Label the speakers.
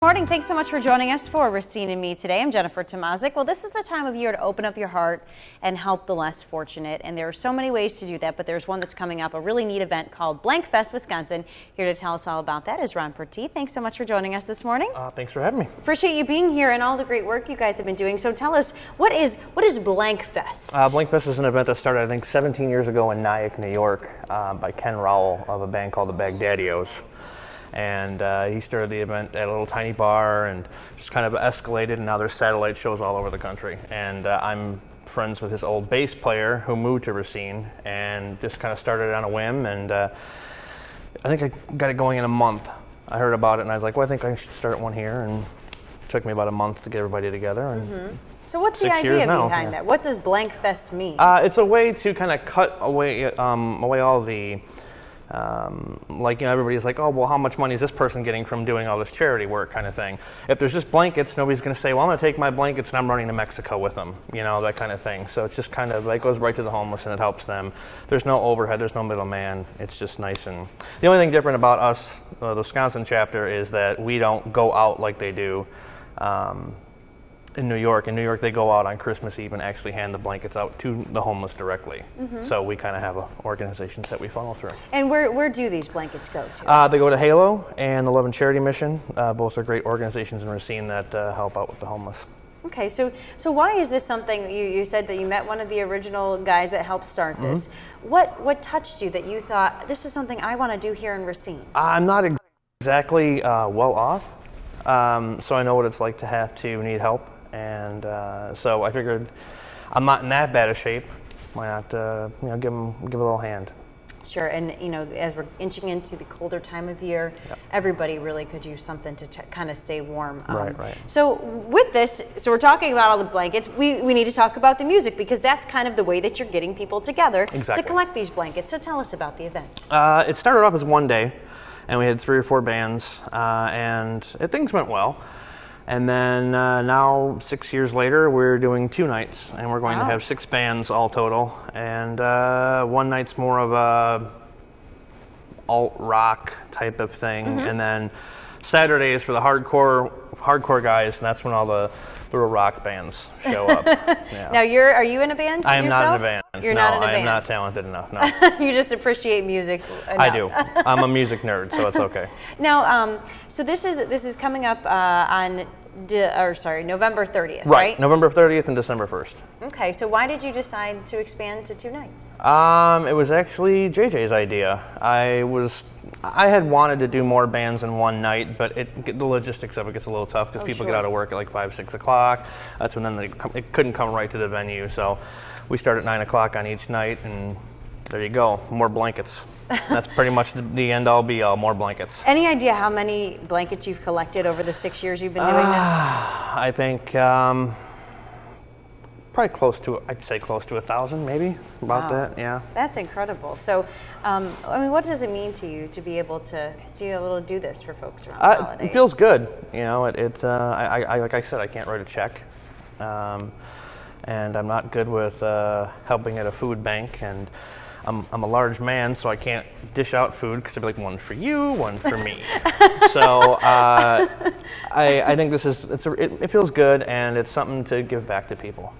Speaker 1: Morning. Thanks so much for joining us for Racine Me today. I'm Jennifer Tomazik. Well, this is the time of year to open up your heart and help the less fortunate. And there are so many ways to do that, but there's one that's coming up, a really neat event called Blankfest, Wisconsin. Here to tell us all about that is Ron Pertee. Thanks so much for joining us this morning.
Speaker 2: Thanks for having me.
Speaker 1: Appreciate you being here and all the great work you guys have been doing. So tell us, what is Blankfest?
Speaker 2: Blankfest is an event that started, I think, 17 years ago in Nyack, New York, by Ken Rowell of a band called the Baghdadios. And he started the event at a little tiny bar and just kind of escalated, and now there's satellite shows all over the country. And I'm friends with his old bass player who moved to Racine and just kind of started it on a whim. And I think I got it going in a month. I heard about it and I was like, well, I think I should start one here. And it took me about a month to get everybody together. And
Speaker 1: So what's the idea behind that? What does Blankfest mean?
Speaker 2: It's a way to kind of cut away all the everybody's like, oh, well, how much money is this person getting from doing all this charity work kind of thing. If there's just blankets, nobody's going to say, well, I'm going to take my blankets and I'm running to Mexico with them, that kind of thing. So it's just kind of like goes right to the homeless and it helps them. There's no overhead, there's no middleman. It's just nice. And the only thing different about us, the Wisconsin chapter, is that we don't go out like they do in New York. In New York, they go out on Christmas Eve and actually hand the blankets out to the homeless directly. So we kind of have organizations that we follow through.
Speaker 1: And where do these blankets go to?
Speaker 2: They go to Halo and the Love and Charity Mission. Both are great organizations in Racine that help out with the homeless.
Speaker 1: Okay, so why is this something, you said that you met one of the original guys that helped start this. What touched you that you thought, this is something I want to do here in Racine?
Speaker 2: I'm not exactly well off, so I know what it's like to have to need help. And so I figured I'm not in that bad a shape. Why not, give a little hand?
Speaker 1: Sure, and as we're inching into the colder time of year, everybody really could use something to kind of stay warm.
Speaker 2: Right.
Speaker 1: So with this, we're talking about all the blankets. We need to talk about the music because that's kind of the way that you're getting people together to collect these blankets. So tell us about the event.
Speaker 2: It started off as one day, and we had 3 or 4 bands, and things went well. And then now, 6 years later, we're doing 2 nights, and we're going to have 6 bands all total. And one night's more of a alt rock type of thing, and then Saturday is for the hardcore guys, and that's when all the little rock bands show up.
Speaker 1: Now, are you in a band?
Speaker 2: I am
Speaker 1: yourself?
Speaker 2: not in a band.
Speaker 1: You're not in a band.
Speaker 2: I am not talented enough. No.
Speaker 1: You just appreciate music enough.
Speaker 2: I do. I'm a music nerd, so it's okay.
Speaker 1: Now, so this is coming up on November 30th, right?
Speaker 2: Right, November 30th and December 1st.
Speaker 1: Okay, so why did you decide to expand to 2 nights?
Speaker 2: It was actually JJ's idea. I had wanted to do more bands in one night, but the logistics of it gets a little tough because people get out of work at like 5, 6 o'clock. That's when it couldn't come right to the venue. So we start at 9 o'clock on each night, and there you go, more blankets. That's pretty much the end all be all, more blankets. Any
Speaker 1: idea how many blankets you've collected over the 6 years you've been doing this?
Speaker 2: I think probably I'd say close to 1,000 maybe, about that, yeah. That's
Speaker 1: incredible. So, what does it mean to you to be able to do this for folks around the holidays?
Speaker 2: It feels good, like I said, I can't write a check. And I'm not good with helping at a food bank, and I'm a large man, so I can't dish out food because I'd be like, one for you, one for me. So I think it feels good, and it's something to give back to people.